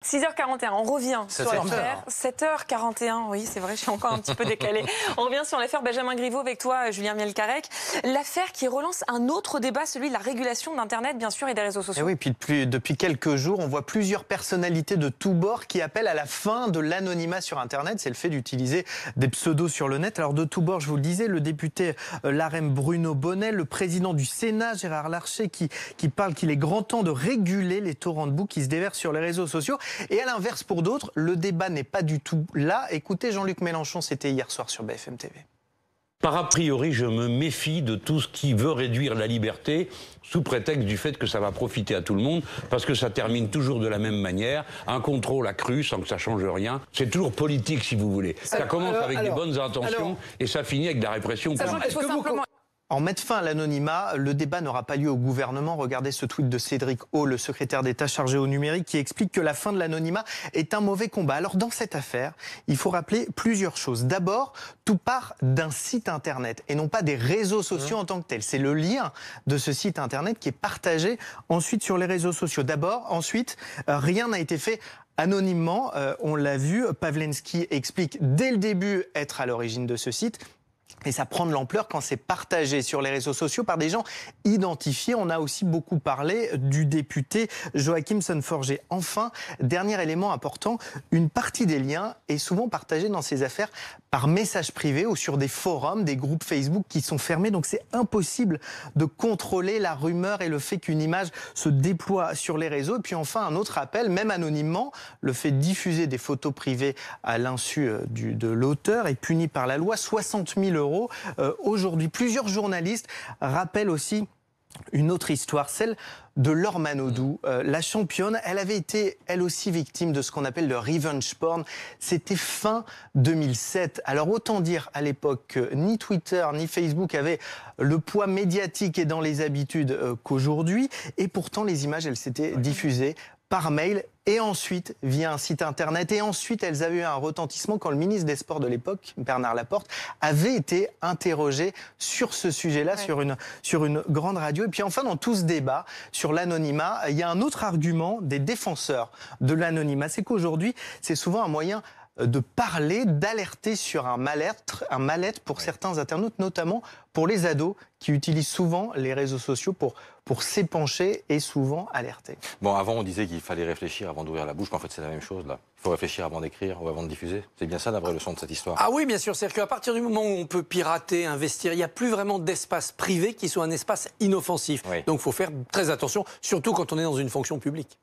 6h41, on revient sur 7h. l'affaire. 7h41, oui, c'est vrai, je suis encore un petit peu décalée. On revient sur l'affaire Benjamin Griveaux avec toi, Julien Mielcarrec. L'affaire qui relance un autre débat, celui de la régulation d'Internet, bien sûr, et des réseaux sociaux. Et oui, puis depuis quelques jours, on voit plusieurs personnalités de tous bords qui appellent à la fin de l'anonymat sur Internet. C'est le fait d'utiliser des pseudos sur le net. Alors de tous bords, je vous le disais, le député LaREM Bruno Bonnet, le président du Sénat Gérard Larcher qui parle qu'il est grand temps de réguler les torrents de boue qui se déversent sur les réseaux sociaux. Et à l'inverse, pour d'autres, le débat n'est pas du tout là. Écoutez Jean-Luc Mélenchon, c'était hier soir sur BFM TV. Par a priori, je me méfie de tout ce qui veut réduire la liberté sous prétexte du fait que ça va profiter à tout le monde, parce que ça termine toujours de la même manière, un contrôle accru sans que ça change rien. C'est toujours politique, si vous voulez. Ça commence avec des bonnes intentions et ça finit avec de la répression. En mettre fin à l'anonymat, le débat n'aura pas lieu au gouvernement. Regardez ce tweet de Cédric O, le secrétaire d'État chargé au numérique, qui explique que la fin de l'anonymat est un mauvais combat. Alors dans cette affaire, il faut rappeler plusieurs choses. D'abord, tout part d'un site internet et non pas des réseaux sociaux en tant que tels. C'est le lien de ce site internet qui est partagé ensuite sur les réseaux sociaux. Ensuite, rien n'a été fait anonymement. On l'a vu, Pawlenski explique dès le début être à l'origine de ce site. Et ça prend de l'ampleur quand c'est partagé sur les réseaux sociaux par des gens identifiés. On a aussi beaucoup parlé du député Joachim Son-Forget. Enfin, dernier élément important, une partie des liens est souvent partagée dans ces affaires par message privé ou sur des forums, des groupes Facebook qui sont fermés. Donc c'est impossible de contrôler la rumeur et le fait qu'une image se déploie sur les réseaux. Et puis enfin, un autre appel, même anonymement, le fait de diffuser des photos privées à l'insu de l'auteur est puni par la loi, 60 000 € aujourd'hui. Plusieurs journalistes rappellent aussi une autre histoire, celle de Laure Manodou, la championne. Elle avait été, elle aussi, victime de ce qu'on appelle le revenge porn. C'était fin 2007. Alors autant dire à l'époque que ni Twitter ni Facebook avaient le poids médiatique et dans les habitudes qu'aujourd'hui. Et pourtant, les images, elles s'étaient diffusées par mail et ensuite via un site internet. Et ensuite, elles avaient eu un retentissement quand le ministre des Sports de l'époque, Bernard Laporte, avait été interrogé sur ce sujet-là, sur une grande radio. Et puis enfin, dans tout ce débat sur l'anonymat, il y a un autre argument des défenseurs de l'anonymat. C'est qu'aujourd'hui, c'est souvent un moyen de parler, d'alerter sur un mal-être pour certains internautes, notamment pour les ados qui utilisent souvent les réseaux sociaux pour s'épancher et souvent alerter. Bon, avant on disait qu'il fallait réfléchir avant d'ouvrir la bouche, mais en fait c'est la même chose là. Il faut réfléchir avant d'écrire ou avant de diffuser. C'est bien ça la vraie leçon de cette histoire. Ah oui, bien sûr. C'est-à-dire qu'à partir du moment où on peut pirater, investir, il n'y a plus vraiment d'espace privé qui soit un espace inoffensif. Oui. Donc il faut faire très attention, surtout quand on est dans une fonction publique.